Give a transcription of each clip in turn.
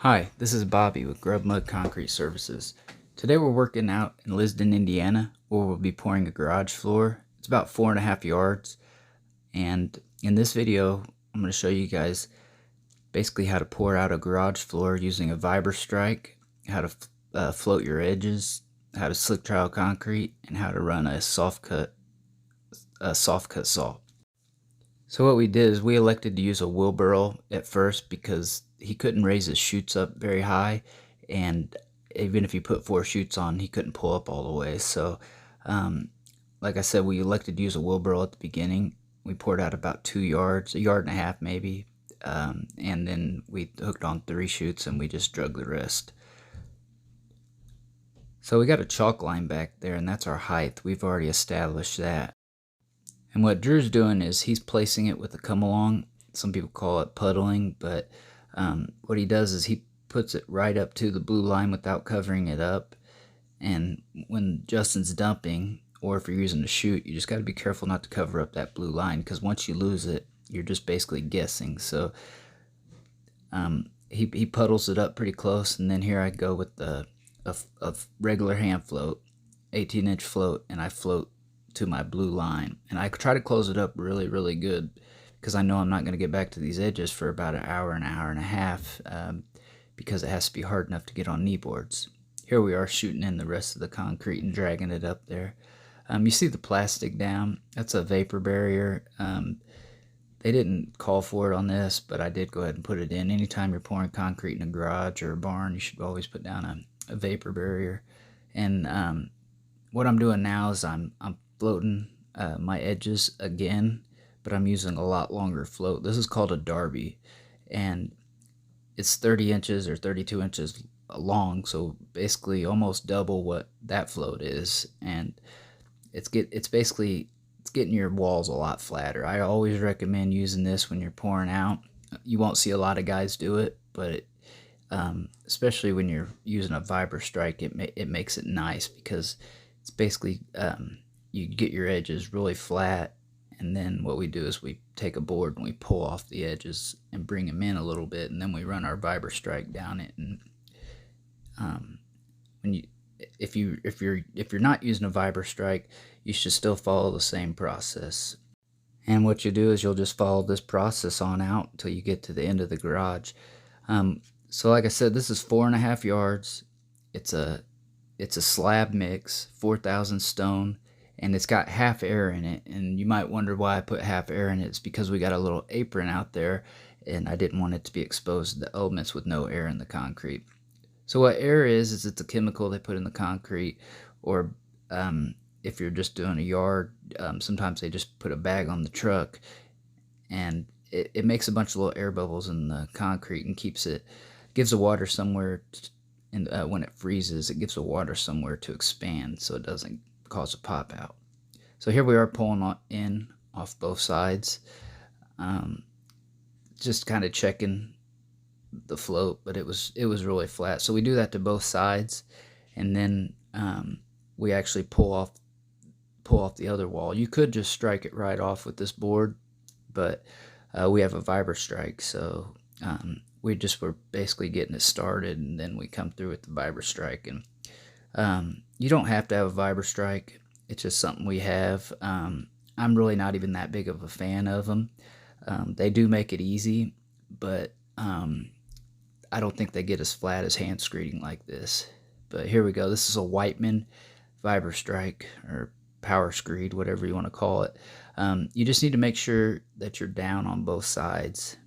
Hi, this is Bobby with Grub Mud Concrete Services. Today we're working out in Lisden, Indiana, where we'll be pouring a garage floor. It's about 4.5 yards, and in this video I'm going to show you guys basically how to pour out a garage floor using a viberstrike, how to float your edges, how to slick trowel concrete, and how to run a soft cut saw. So what we did is we elected to use a wheelbarrow at first because he couldn't raise his chutes up very high, and even if he put 4 chutes on, he couldn't pull up all the way. So like I said, we elected to use a wheelbarrow at the beginning. We poured out about 2 yards, 1.5 yards maybe, and then we hooked on 3 chutes and we just drug the rest. So we got a chalk line back there, and that's our height. We've already established that. And what Drew's doing is he's placing it with a come along. Some people call it puddling, but what he does is he puts it right up to the blue line without covering it up. And when Justin's dumping, or if you're using a chute, you just got to be careful not to cover up that blue line, because once you lose it, you're just basically guessing. So he puddles it up pretty close, and then here I go with a regular hand float, 18-inch float, and I float to my blue line, and I try to close it up really good, because I know I'm not going to get back to these edges for about an hour and a half, because it has to be hard enough to get on knee boards. Here we are shooting in the rest of the concrete and dragging it up there. You see the plastic down, that's a vapor barrier. They didn't call for it on this, but I did go ahead and put it in. Anytime you're pouring concrete in a garage or a barn, you should always put down a vapor barrier. And what I'm doing now is I'm floating my edges again, but I'm using a lot longer float. This is called a derby, and it's 30 inches or 32 inches long, so basically almost double what that float is, and it's getting your walls a lot flatter. I always recommend using this when you're pouring out. You won't see a lot of guys do it, but especially when you're using a viberstrike, it makes it nice, because it's basically you get your edges really flat, and then what we do is we take a board and we pull off the edges and bring them in a little bit, and then we run our viberstrike down it. And if you're not using a viberstrike, you should still follow the same process. And what you do is you'll just follow this process on out until you get to the end of the garage. So like I said, this is 4.5 yards. It's a slab mix, 4,000 stone, and it's got half air in it. And you might wonder why I put half air in it. It's because we got a little apron out there, and I didn't want it to be exposed to the elements with no air in the concrete. So what air is it's a chemical they put in the concrete, or if you're just doing a yard, sometimes they just put a bag on the truck, and it makes a bunch of little air bubbles in the concrete and gives the water somewhere. And when it freezes, it gives the water somewhere to expand, so it doesn't cause a pop out. So here we are pulling in off both sides, just kind of checking the float, but it was really flat. So we do that to both sides, and then we actually pull off the other wall. You could just strike it right off with this board, but we have a viberstrike, so we just were basically getting it started, and then we come through with the viberstrike. And you don't have to have a viberstrike. It's just something we have. I'm really not even that big of a fan of them. They do make it easy, but I don't think they get as flat as hand screeding like this. But here we go. This is a Whiteman viberstrike, or power screed, whatever you want to call it. You just need to make sure that you're down on both sides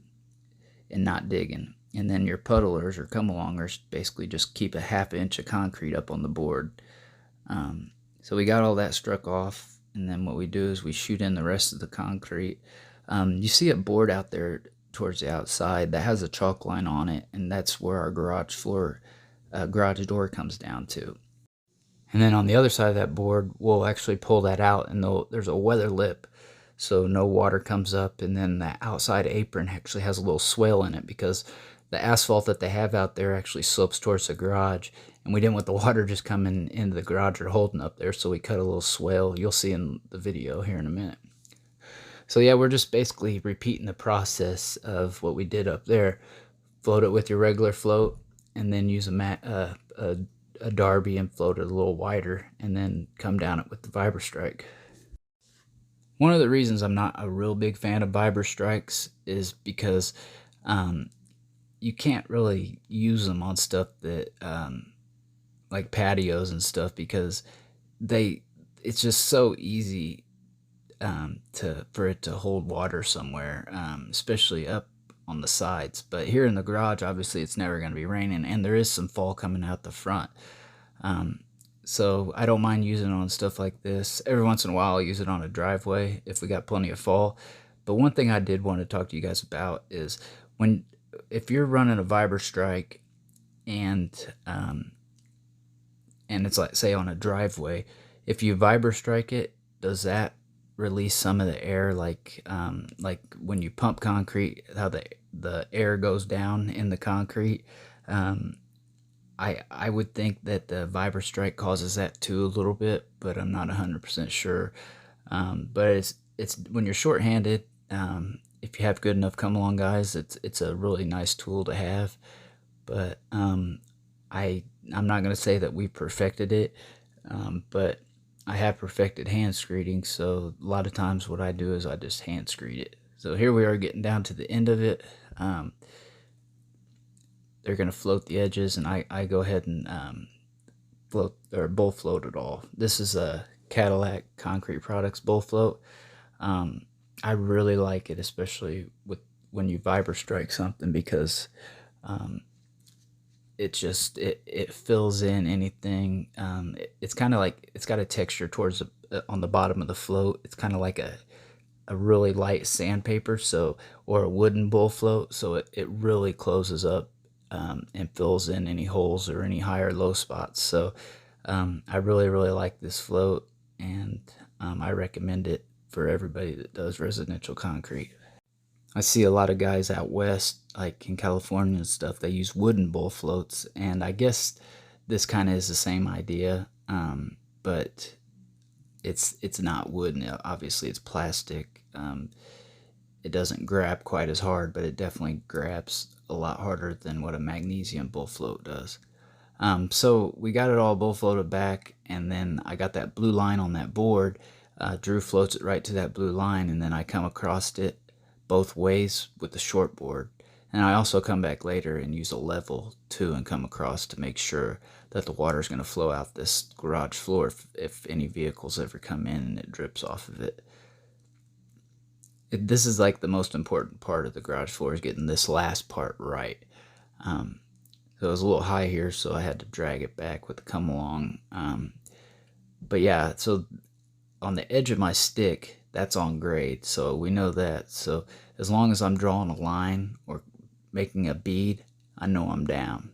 and not digging. And then your puddlers or come-alongers basically just keep a 1/2 inch of concrete up on the board. So we got all that struck off, and then what we do is we shoot in the rest of the concrete. You see a board out there towards the outside that has a chalk line on it, and that's where our garage door comes down to. And then on the other side of that board, we'll actually pull that out, and there's a weather lip, so no water comes up. And then the outside apron actually has a little swale in it, because the asphalt that they have out there actually slopes towards the garage, and we didn't want the water just coming into the garage or holding up there, so we cut a little swale. You'll see in the video here in a minute. So yeah, we're just basically repeating the process of what we did up there. Float it with your regular float, and then use a Darby and float it a little wider, and then come down it with the viberstrike. One of the reasons I'm not a real big fan of viberstrikes is because you can't really use them on stuff that like patios and stuff, because it's just so easy for it to hold water somewhere, especially up on the sides. But here in the garage, obviously it's never going to be raining, and there is some fall coming out the front. So I don't mind using it on stuff like this. Every once in a while I'll use it on a driveway if we got plenty of fall. But one thing I did want to talk to you guys about is if you're running a viberstrike and it's like, say, on a driveway, if you viberstrike it, does that release some of the air, like when you pump concrete, how the air goes down in the concrete? I would think that the viberstrike causes that too a little bit, but I'm not 100% sure. But it's when you're short-handed, if you have good enough come along guys, it's a really nice tool to have. But I'm not going to say that we perfected it, but I have perfected hand screeding, so a lot of times what I do is I just hand screed it. So here we are getting down to the end of it. They're going to float the edges, and I go ahead and float or bull float it all. This is a Cadillac Concrete Products bull float. I really like it, especially when you viberstrike something, because it fills in anything. It's kind of like, it's got a texture towards on the bottom of the float. It's kind of like a really light sandpaper, or a wooden bull float, so it really closes up and fills in any holes or any high or low spots. So I really like this float, and I recommend it for everybody that does residential concrete. I see a lot of guys out west, like in California and stuff, they use wooden bull floats, and I guess this kind of is the same idea, but it's not wooden. Obviously it's plastic. It doesn't grab quite as hard, but it definitely grabs a lot harder than what a magnesium bull float does. So we got it all bull floated back, and then I got that blue line on that board. Drew floats it right to that blue line, and then I come across it both ways with the short board. And I also come back later and use a level too, and come across to make sure that the water is going to flow out this garage floor if any vehicles ever come in and it drips off of it. This is like the most important part of the garage floor, is getting this last part right. So it was a little high here, so I had to drag it back with the come along. But yeah, so on the edge of my stick, that's on grade, so we know that. So as long as I'm drawing a line or making a bead, I know I'm down.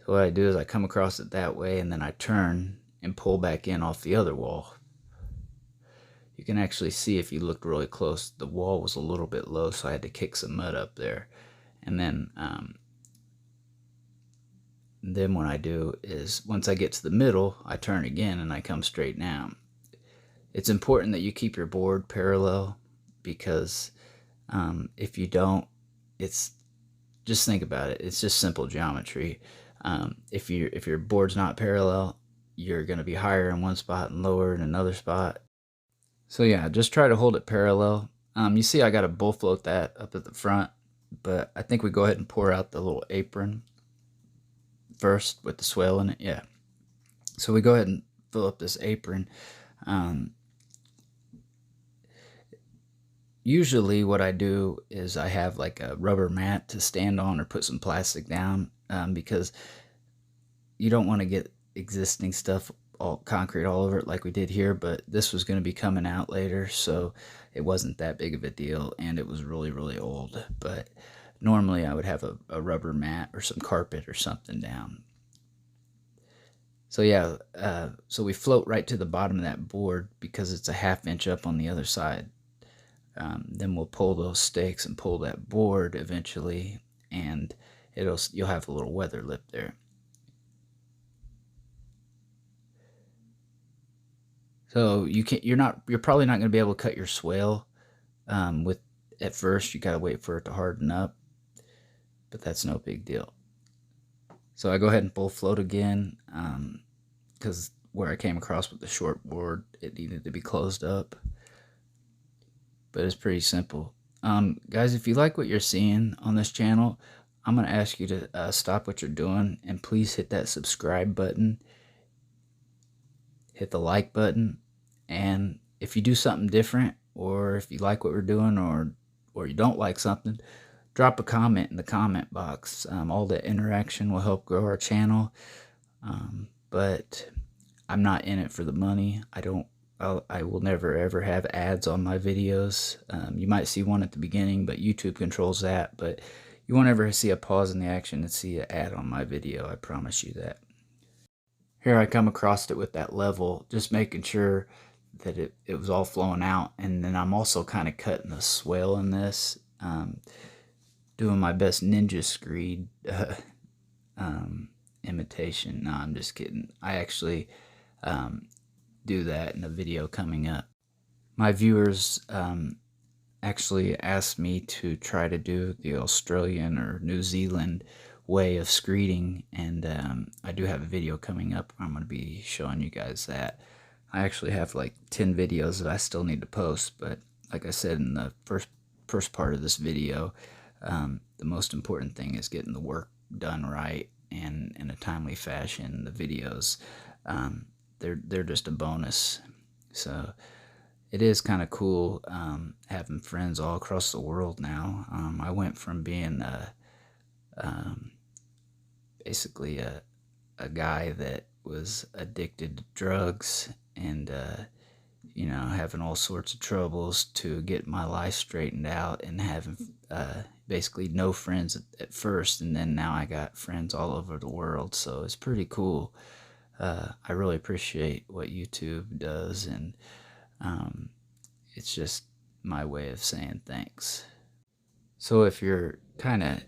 So what I do is I come across it that way, and then I turn and pull back in off the other wall. You can actually see, if you looked really close, the wall was a little bit low, so I had to kick some mud up there. And then what I do is, once I get to the middle, I turn again and I come straight down. It's important that you keep your board parallel, because if you don't, just think about it. It's just simple geometry. If your board's not parallel, you're going to be higher in one spot and lower in another spot. So yeah, just try to hold it parallel. You see I got to bull float that up at the front, but I think we go ahead and pour out the little apron first with the swale in it. Yeah. So we go ahead and fill up this apron. Usually what I do is I have like a rubber mat to stand on, or put some plastic down, because you don't want to get existing stuff, all concrete all over it like we did here. But this was going to be coming out later, so it wasn't that big of a deal, and it was really old. But normally I would have a rubber mat or some carpet or something down. So yeah, so we float right to the bottom of that board, because it's a 1/2 inch up on the other side. Then we'll pull those stakes and pull that board eventually, and you'll have a little weather lip there. So you're probably not going to be able to cut your swale at first. You got to wait for it to harden up, but that's no big deal. So I go ahead and full float again, because where I came across with the short board, it needed to be closed up. But it's pretty simple. Guys, if you like what you're seeing on this channel, I'm going to ask you to stop what you're doing and please hit that subscribe button, hit the like button, and if you do something different, or if you like what we're doing, or you don't like something, drop a comment in the comment box. All the interaction will help grow our channel. But I'm not in it for the money. I will never ever have ads on my videos. You might see one at the beginning, but YouTube controls that. But you won't ever see a pause in the action and see an ad on my video. I promise you that. Here I come across it with that level, just making sure that it was all flowing out. And then I'm also kind of cutting the swell in this, doing my best ninja screed imitation. No, I'm just kidding. I actually do that in a video coming up. My viewers actually asked me to try to do the Australian or New Zealand way of screeding, and I do have a video coming up. I'm going to be showing you guys that. I actually have like 10 videos that I still need to post, but like I said in the first part of this video, the most important thing is getting the work done right and in a timely fashion. The videos, they're just a bonus. So it is kind of cool having friends all across the world now. I went from being basically a guy that was addicted to drugs and you know, having all sorts of troubles, to get my life straightened out and having basically no friends at first, and then now I got friends all over the world. So it's pretty cool. I really appreciate what YouTube does, and it's just my way of saying thanks. So if you're kind of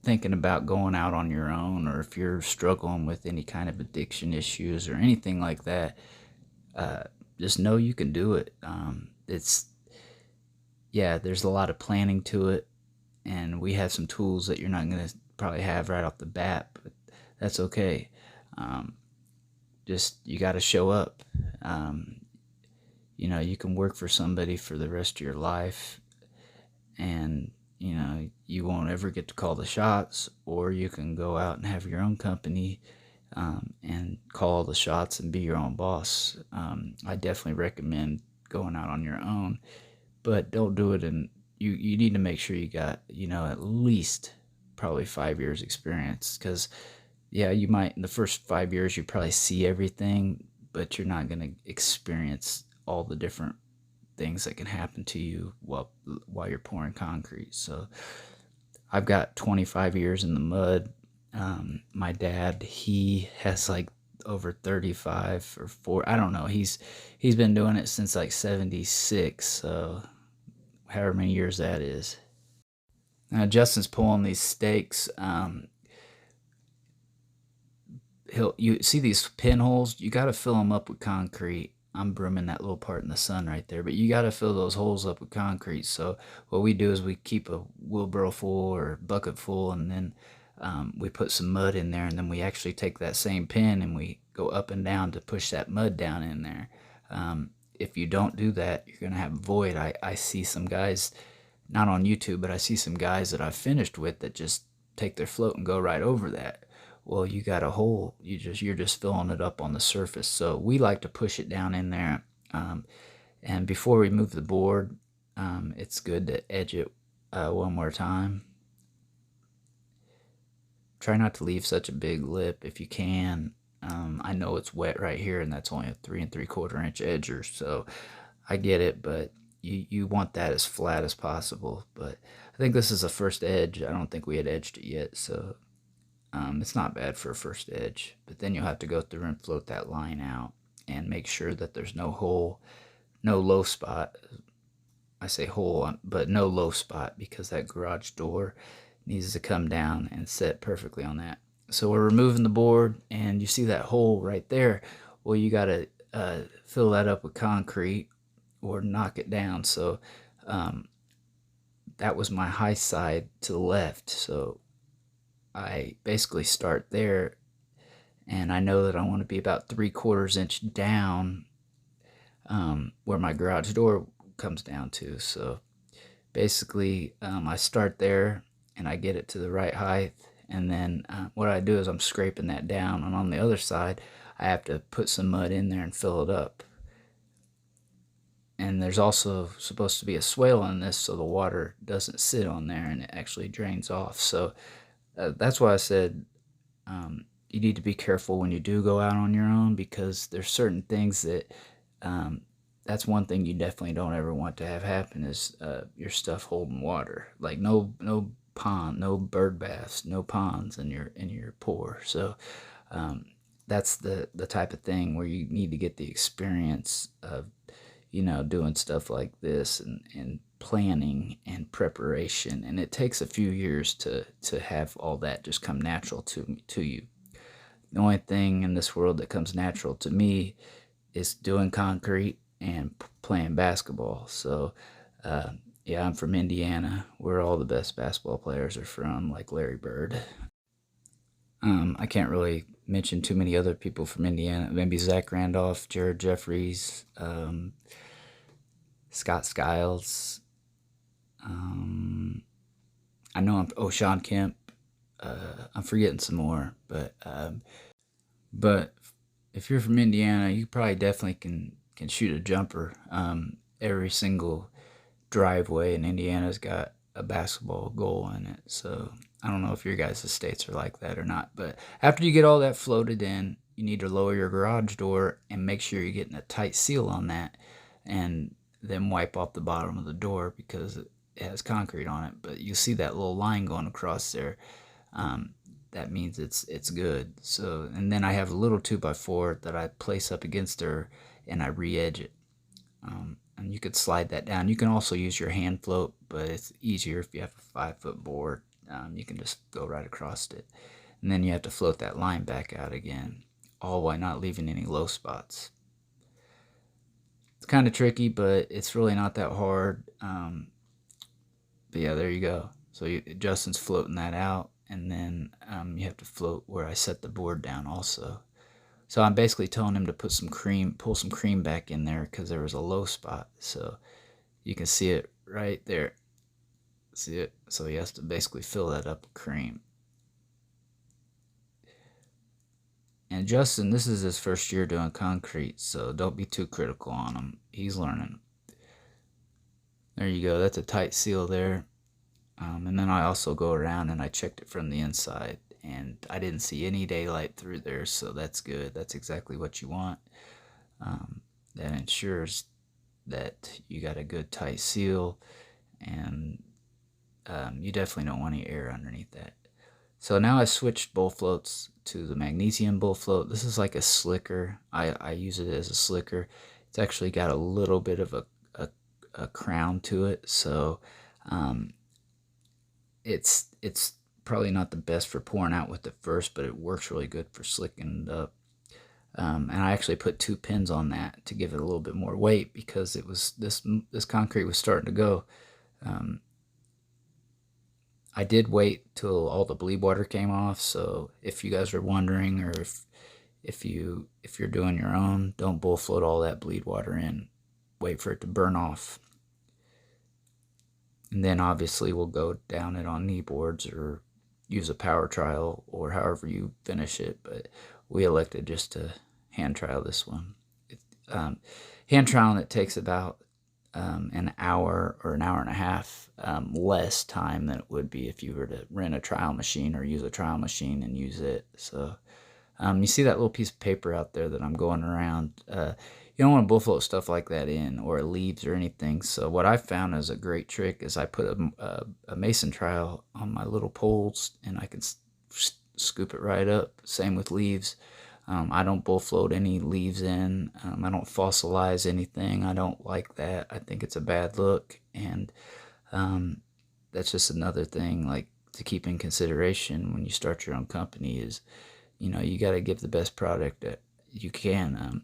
thinking about going out on your own, or if you're struggling with any kind of addiction issues or anything like that, just know you can do it. There's a lot of planning to it, and we have some tools that you're not going to probably have right off the bat, but that's okay. Just you got to show up. You know, you can work for somebody for the rest of your life, and you know, you won't ever get to call the shots, or you can go out and have your own company and call the shots and be your own boss. I definitely recommend going out on your own, but don't do it you need to make sure you got, you know, at least probably 5 years experience, because yeah, you might in the first 5 years you probably see everything, but you're not going to experience all the different things that can happen to you while you're pouring concrete. So I've got 25 years in the mud. My dad, he has like over 35 or 4. I don't know. He's been doing it since like 76. So however many years that is. Now Justin's pulling these stakes. You see these pinholes? You got to fill them up with concrete. I'm brooming that little part in the sun right there, but you got to fill those holes up with concrete. So what we do is we keep a wheelbarrow full or bucket full, and then we put some mud in there, and then we actually take that same pin and we go up and down to push that mud down in there. If you don't do that, you're going to have a void. I see some guys, not on YouTube, but I see some guys that I've finished with that just take their float and go right over that. Well, you got a hole. You're just filling it up on the surface. So we like to push it down in there. And before we move the board, it's good to edge it one more time. Try not to leave such a big lip if you can. I know it's wet right here, and that's only a 3 3/4 inch edger, so I get it, but you want that as flat as possible. But I think this is a first edge. I don't think we had edged it yet, so it's not bad for a first edge. But then you'll have to go through and float that line out and make sure that there's no hole, no low spot. I say hole, but no low spot, because that garage door needs to come down and set perfectly on that. So we're removing the board, and you see that hole right there. Well, you got to fill that up with concrete or knock it down. So that was my high side to the left. So I basically start there, and I know that I want to be about 3/4 inch down, where my garage door comes down to. So basically, I start there and I get it to the right height, and then what I do is I'm scraping that down, and on the other side I have to put some mud in there and fill it up. And there's also supposed to be a swale in this so the water doesn't sit on there and it actually drains off. So that's why I said you need to be careful when you do go out on your own, because there's certain things that that's one thing you definitely don't ever want to have happen is your stuff holding water. Like no pond, no bird baths, no ponds in your pour. So that's the type of thing where you need to get the experience of doing stuff like this, and planning and preparation, and it takes a few years to have all that just come natural to you. The only thing in this world that comes natural to me is doing concrete and playing basketball. So yeah, I'm from Indiana, where all the best basketball players are from, like Larry Bird. I can't really mention too many other people from Indiana. Maybe Zach Randolph, Jared Jeffries, Scott Skiles. I know Sean Kemp. I'm forgetting some more, but if you're from Indiana, you probably definitely can shoot a jumper. Every single driveway in Indiana's got a basketball goal in it. So I don't know if your guys' states are like that or not. But after you get all that floated in, you need to lower your garage door and make sure you're getting a tight seal on that, and then wipe off the bottom of the door because it has concrete on it. But you see that little line going across there. That means it's good. So, and then I have a little 2x4 that I place up against her and I re-edge it. And you could slide that down. You can also use your hand float, but it's easier if you have a 5-foot board. You can just go right across it. And then you have to float that line back out again, all while not leaving any low spots. It's kind of tricky, but it's really not that hard. But yeah, there you go. So Justin's floating that out, and then you have to float where I set the board down also. So I'm basically telling him to pull some cream back in there because there was a low spot. So you can see it right there. See it? So he has to basically fill that up with cream. And Justin, this is his first year doing concrete, so don't be too critical on him. He's learning. There you go. That's a tight seal there. And then I also go around and I checked it from the inside, and I didn't see any daylight through there, so that's good. That's exactly what you want. That ensures that you got a good tight seal, and you definitely don't want any air underneath that. So now I switched bowl floats to the magnesium bowl float. This is like a slicker. I use it as a slicker. It's actually got a little bit of a crown to it, so it's probably not the best for pouring out with it first, but it works really good for slicking it up. And I actually put 2 pins on that to give it a little bit more weight because it was this concrete was starting to go. I did wait till all the bleed water came off, so if you guys are wondering, or if you're doing your own, don't bull float all that bleed water in. Wait for it to burn off. And then obviously we'll go down it on knee boards or use a power trowel or however you finish it, but we elected just to hand trowel this one. Hand troweling it takes about an hour or an hour and a half less time than it would be if you were to rent a trowel machine or use a trowel machine and use it. So you see that little piece of paper out there that I'm going around. You don't want to bull float stuff like that in, or leaves or anything. So what I found is a great trick is I put a mason trowel on my little poles, and I can scoop it right up. Same with leaves. I don't bull float any leaves in. I don't fossilize anything. I don't like that. I think it's a bad look, and that's just another thing like to keep in consideration when you start your own company is, you got to give the best product that you can.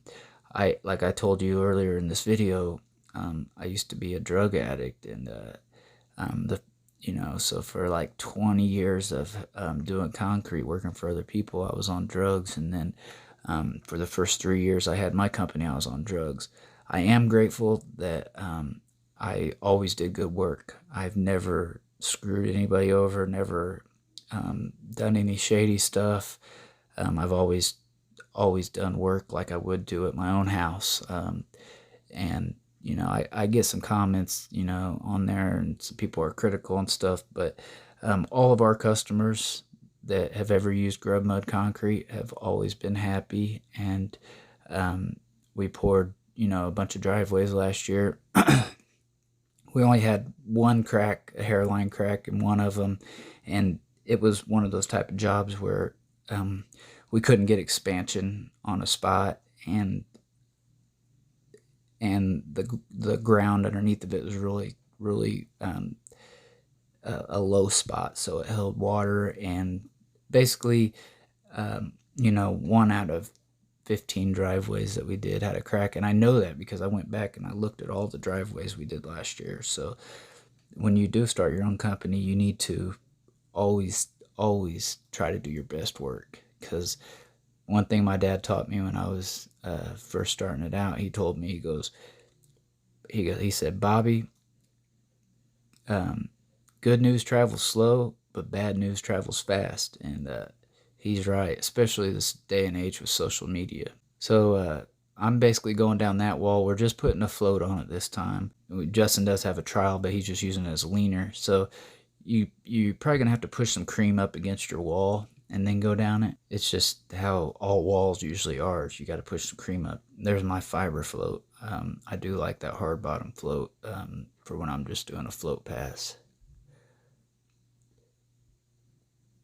Like I told you earlier in this video, I used to be a drug addict, and So for like 20 years of doing concrete, working for other people, I was on drugs. And then for the first 3 years I had my company, I was on drugs. I am grateful that I always did good work. I've never screwed anybody over, never done any shady stuff. I've always done work like I would do at my own house. And I get some comments on there, and some people are critical and stuff, but all of our customers that have ever used Grub Mud Concrete have always been happy. And we poured a bunch of driveways last year. We only had one crack, a hairline crack in one of them, and it was one of those type of jobs where we couldn't get expansion on a spot, and the ground underneath of it was really a low spot, so it held water. And basically, 1 out of 15 driveways that we did had a crack, and I know that because I went back and I looked at all the driveways we did last year. So when you do start your own company, you need to always try to do your best work, because one thing my dad taught me when I was first starting it out, he told me, he said, Bobby, good news travels slow, but bad news travels fast. And he's right, especially this day and age with social media. So I'm basically going down that wall. We're just putting a float on it this time. Justin does have a trial, but he's just using it as a leaner. So you're probably going to have to push some cream up against your wall and then go down it. It's just how all walls usually are. You got to push some cream up. There's my fiber float. I do like that hard bottom float for when I'm just doing a float pass.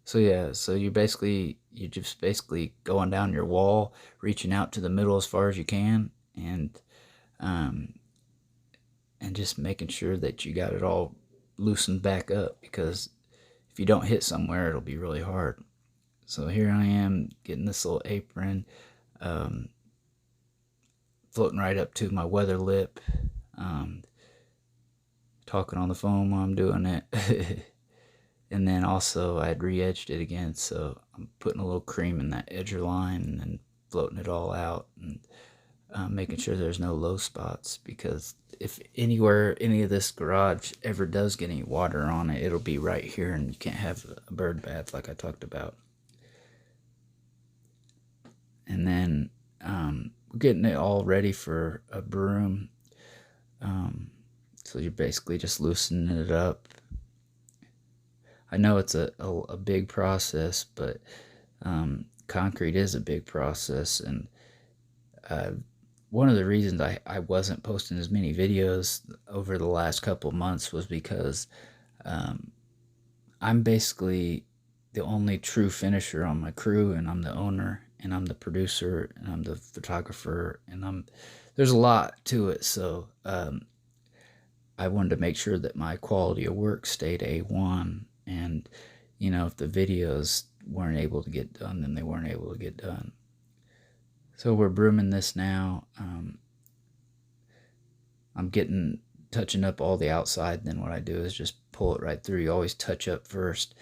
So yeah, so you're just basically going down your wall, reaching out to the middle as far as you can, and just making sure that you got it all loosened back up, because if you don't hit somewhere, it'll be really hard. So here I am getting this little apron, floating right up to my weather lip, talking on the phone while I'm doing it. And then also I had re-edged it again, so I'm putting a little cream in that edger line and then floating it all out, and making sure there's no low spots, because if any of this garage ever does get any water on it, it'll be right here, and you can't have a bird bath like I talked about. And then we're getting it all ready for a broom. So you're basically just loosening it up. I know it's a big process, but concrete is a big process. And one of the reasons I wasn't posting as many videos over the last couple months was because I'm basically the only true finisher on my crew, and I'm the owner, and I'm the producer, and I'm the photographer, and there's a lot to it. So I wanted to make sure that my quality of work stayed A1, and if the videos weren't able to get done, then they weren't able to get done. So we're brooming this now. I'm touching up all the outside. Then what I do is just pull it right through. You always touch up first,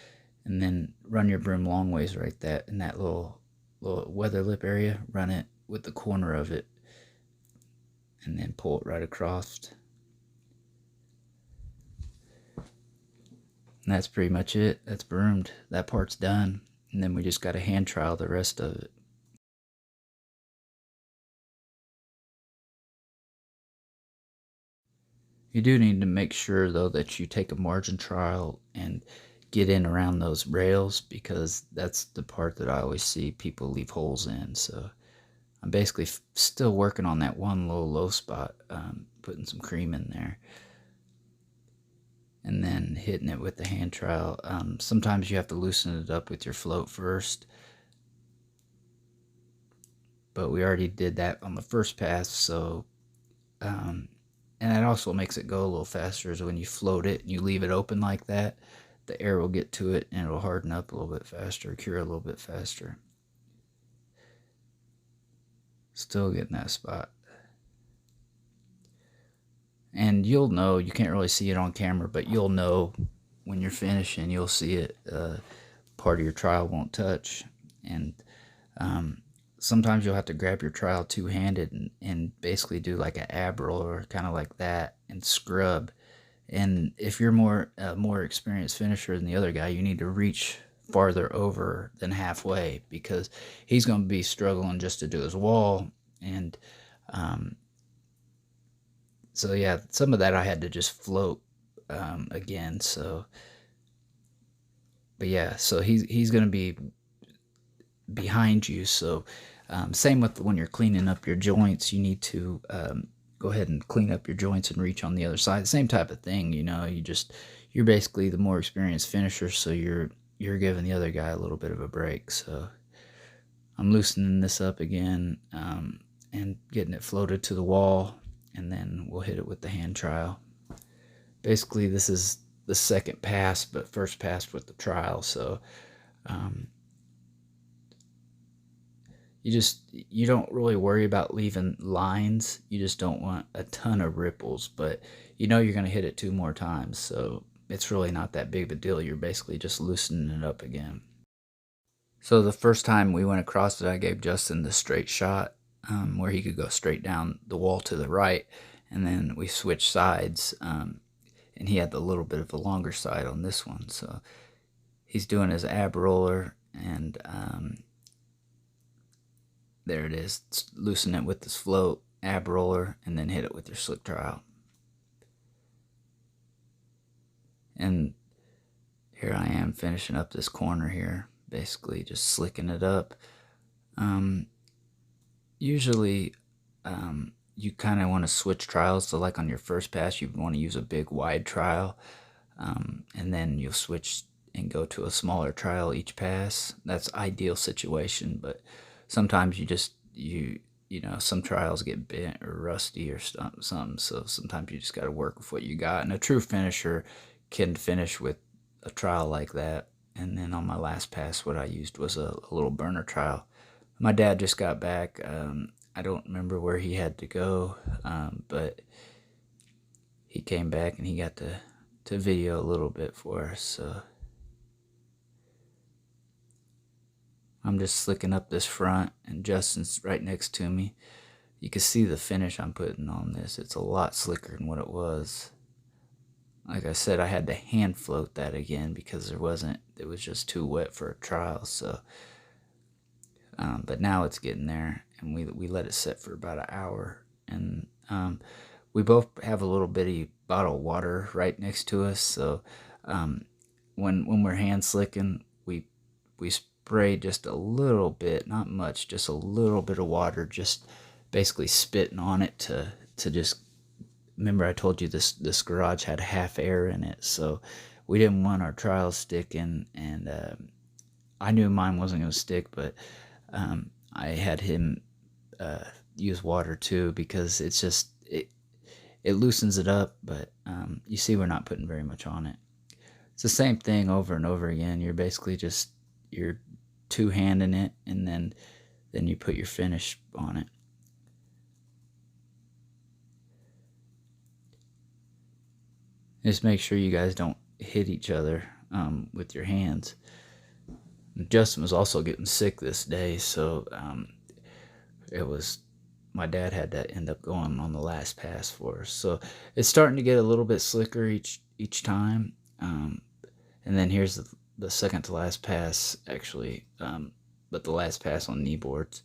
and then run your broom long ways right in that little weather lip area. Run it with the corner of it, and then pull it right across. And that's pretty much it. That's broomed. That part's done. And then we just got to hand trowel the rest of it. You do need to make sure, though, that you take a margin trowel and get in around those rails, because that's the part that I always see people leave holes in. So I'm basically still working on that one little low spot, putting some cream in there, and then hitting it with the hand trowel. Sometimes you have to loosen it up with your float first, but we already did that on the first pass. So and that also makes it go a little faster, is when you float it and you leave it open like that, the air will get to it and it'll harden up a little bit faster, cure a little bit faster. Still getting that spot. And you'll know, you can't really see it on camera, but you'll know when you're finishing, you'll see it. Part of your trowel won't touch, and sometimes you'll have to grab your trowel two-handed and basically do like an ab roller, kind of like that, and scrub. And if you're more experienced finisher than the other guy, you need to reach farther over than halfway, because he's going to be struggling just to do his wall. And so yeah, some of that I had to just float again. So, but yeah, so he's going to be behind you. So same with when you're cleaning up your joints, you need to go ahead and clean up your joints and reach on the other side. Same type of thing, you know. You're basically the more experienced finisher, so you're giving the other guy a little bit of a break. So I'm loosening this up again and getting it floated to the wall, and then we'll hit it with the hand trowel. Basically, this is the second pass, but first pass with the trowel. So you don't really worry about leaving lines. You just don't want a ton of ripples, but you know you're going to hit it 2 more times, so it's really not that big of a deal. You're basically just loosening it up again. So the first time we went across it, I gave Justin the straight shot where he could go straight down the wall to the right, and then we switched sides, and he had the little bit of a longer side on this one. So he's doing his ab roller, and there it is. Loosen it with this float, ab roller, and then hit it with your slick trowel. And here I am finishing up this corner here, basically just slicking it up. Usually you kind of want to switch trials. So like on your first pass, you want to use a big wide trial, and then you'll switch and go to a smaller trial each pass. That's ideal situation, but sometimes you know, some trials get bent or rusty or something, so sometimes you just got to work with what you got. And a true finisher can finish with a trial like that. And then on my last pass, what I used was a little burner trial. My dad just got back. I don't remember where he had to go, but he came back and he got to video a little bit for us. So I'm just slicking up this front, and Justin's right next to me. You can see the finish I'm putting on this. It's a lot slicker than what it was. Like I said, I had to hand float that again because it was just too wet for a trial. So, but now it's getting there, and we let it sit for about an hour. And we both have a little bitty bottle of water right next to us. So when we're hand slicking, we spray just a little bit, not much, just a little bit of water, just basically spitting on it to just, remember I told you this garage had half air in it, so we didn't want our trials sticking, and I knew mine wasn't going to stick, but I had him use water too, because it's just, it loosens it up, but you see we're not putting very much on it. It's the same thing over and over again. You're basically just, you're two-handing it, and then you put your finish on it. Just make sure you guys don't hit each other with your hands. Justin was also getting sick this day, so my dad had to end up going on the last pass for us. So it's starting to get a little bit slicker each time. And then here's the second to last pass, actually, but the last pass on knee boards.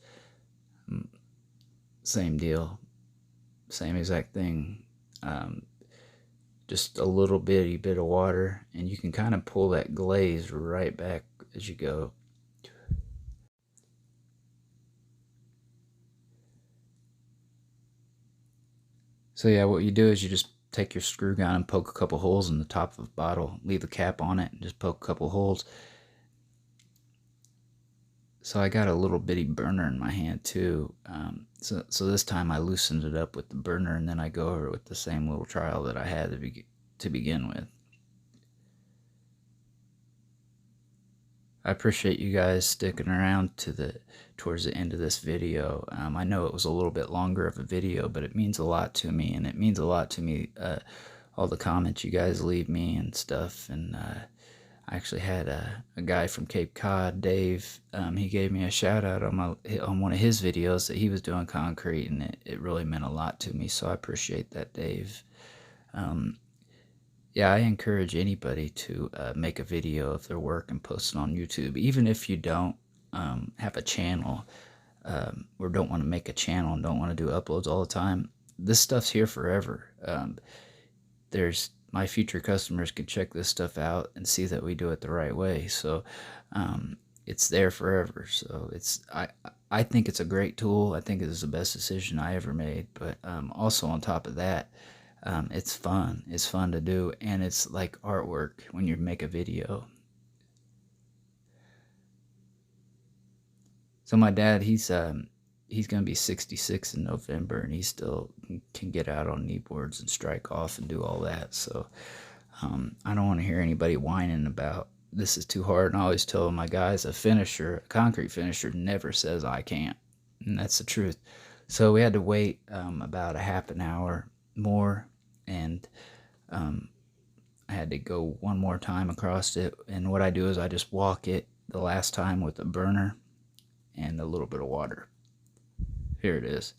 Same deal, same exact thing. Just a little bit of water, and you can kind of pull that glaze right back as you go. So yeah, what you do is you just take your screw gun and poke a couple holes in the top of the bottle, leave the cap on it, and just poke a couple holes. So I got a little bitty burner in my hand too. So this time I loosened it up with the burner, and then I go over it with the same little trial that I had to begin with. I appreciate you guys sticking around towards the end of this video. I know it was a little bit longer of a video, but it means a lot to me, and it means a lot to me all the comments you guys leave me and stuff. And I actually had a guy from Cape Cod, Dave. He gave me a shout out on one of his videos that he was doing concrete, and it really meant a lot to me. So I appreciate that, Dave. Yeah, I encourage anybody to make a video of their work and post it on YouTube, even if you don't have a channel or don't want to make a channel and don't want to do uploads all the time. This stuff's here forever. There's my future customers can check this stuff out and see that we do it the right way. So it's there forever. So I think it's a great tool. I think it is the best decision I ever made. But also on top of that, it's fun. It's fun to do, and it's like artwork when you make a video. So my dad, he's gonna be 66 in November, and he still can get out on knee boards and strike off and do all that. So I don't want to hear anybody whining about this is too hard. And I always tell my guys, a concrete finisher never says I can't, and that's the truth. So we had to wait about a half an hour more, and I had to go one more time across it. And what I do is I just walk it the last time with a burner and a little bit of water. Here it is.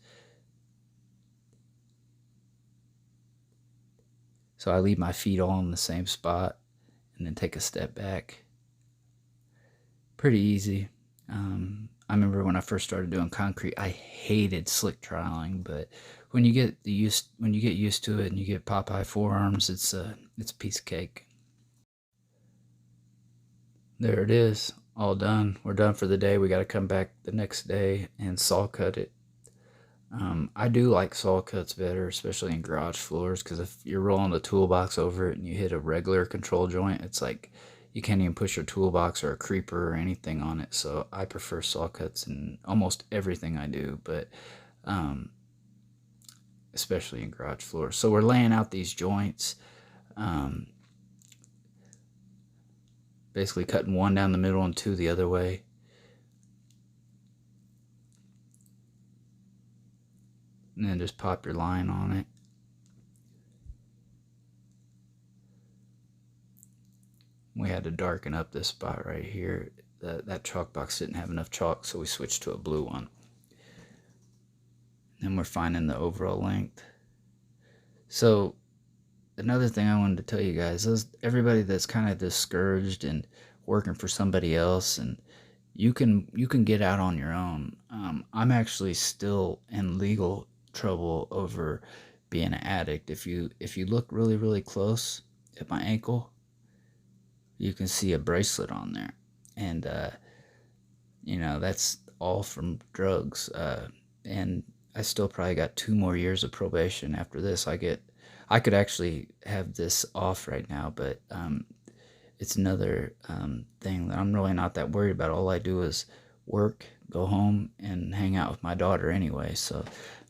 So I leave my feet all in the same spot and then take a step back. Pretty easy. I remember when I first started doing concrete, I hated slick trialing, but when you get used to it and you get Popeye forearms, it's a piece of cake. There it is, all done. We're done for the day. We got to come back the next day and saw cut it. I do like saw cuts better, especially in garage floors, because if you're rolling the toolbox over it and you hit a regular control joint, it's like you can't even push your toolbox or a creeper or anything on it. So I prefer saw cuts in almost everything I do, but especially in garage floors. So we're laying out these joints, basically cutting one down the middle and two the other way. And then just pop your line on it. We had to darken up this spot right here. That chalk box didn't have enough chalk, so we switched to a blue one. And we're finding the overall length. So another thing I wanted to tell you guys is everybody that's kind of discouraged and working for somebody else, and you can get out on your own. I'm actually still in legal trouble over being an addict. If you look really, really close at my ankle, you can see a bracelet on there, and that's all from drugs. And I still probably got 2 more years of probation after this. I could actually have this off right now, but it's another thing that I'm really not that worried about. All I do is work, go home, and hang out with my daughter anyway. So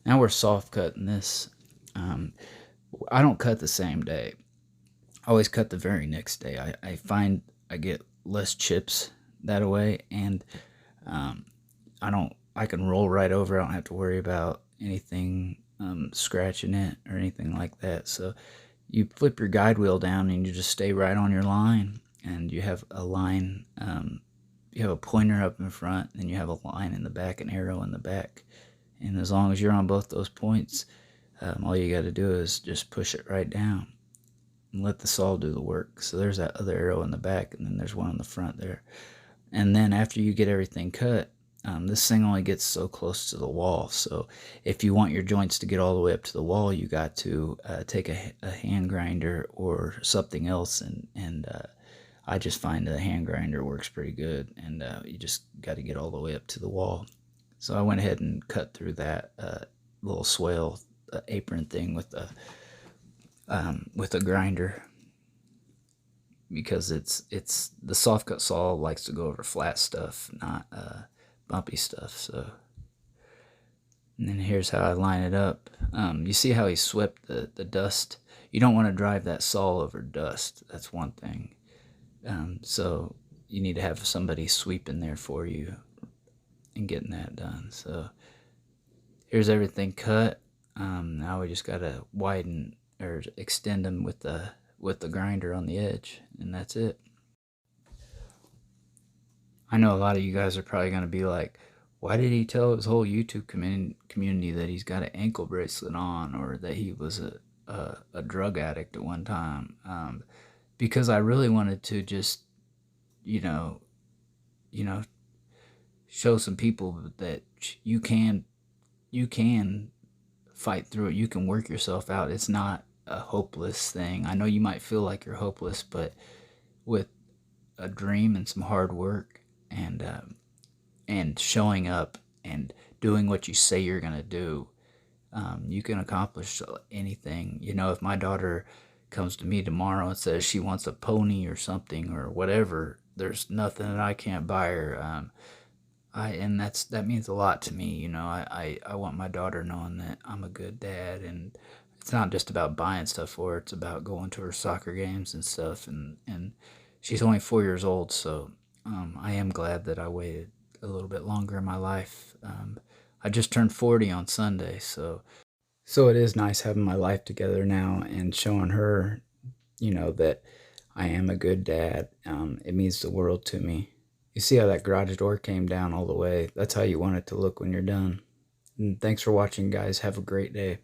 now we're soft cutting this. I don't cut the same day. I always cut the very next day. I find I get less chips that way, and I can roll right over. I don't have to worry about anything scratching it or anything like that. So you flip your guide wheel down and you just stay right on your line, and you have a line, you have a pointer up in front, and you have a line in the back, an arrow in the back. And as long as you're on both those points, all you got to do is just push it right down and let the saw do the work. So there's that other arrow in the back, and then there's one in the front there. And then after you get everything cut, this thing only gets so close to the wall. So if you want your joints to get all the way up to the wall, you got to take a hand grinder or something else. And I just find a hand grinder works pretty good. And you just got to get all the way up to the wall. So I went ahead and cut through that little swale apron thing with a grinder, because it's the soft cut saw likes to go over flat stuff, not bumpy stuff. So, and then here's how I line it up. You see how he swept the dust? You don't want to drive that saw over dust. That's one thing. So you need to have somebody sweeping there for you and getting that done. So here's everything cut. Now we just gotta widen or extend them with the grinder on the edge, and that's it. I know a lot of you guys are probably going to be like, why did he tell his whole YouTube community that he's got an ankle bracelet on, or that he was a drug addict at one time? Because I really wanted to just, you know, you know, show some people that you can fight through it. You can work yourself out. It's not a hopeless thing. I know you might feel like you're hopeless, but with a dream and some hard work and showing up and doing what you say you're gonna do, you can accomplish anything. If my daughter comes to me tomorrow and says she wants a pony or something or whatever, there's nothing that I can't buy her. And that means a lot to me. I want my daughter knowing that I'm a good dad, and it's not just about buying stuff for her. It's about going to her soccer games and stuff. And she's only 4 years old, so I am glad that I waited a little bit longer in my life. I just turned 40 on Sunday, so it is nice having my life together now and showing her, that I am a good dad. It means the world to me. You see how that garage door came down all the way? That's how you want it to look when you're done. And thanks for watching, guys. Have a great day.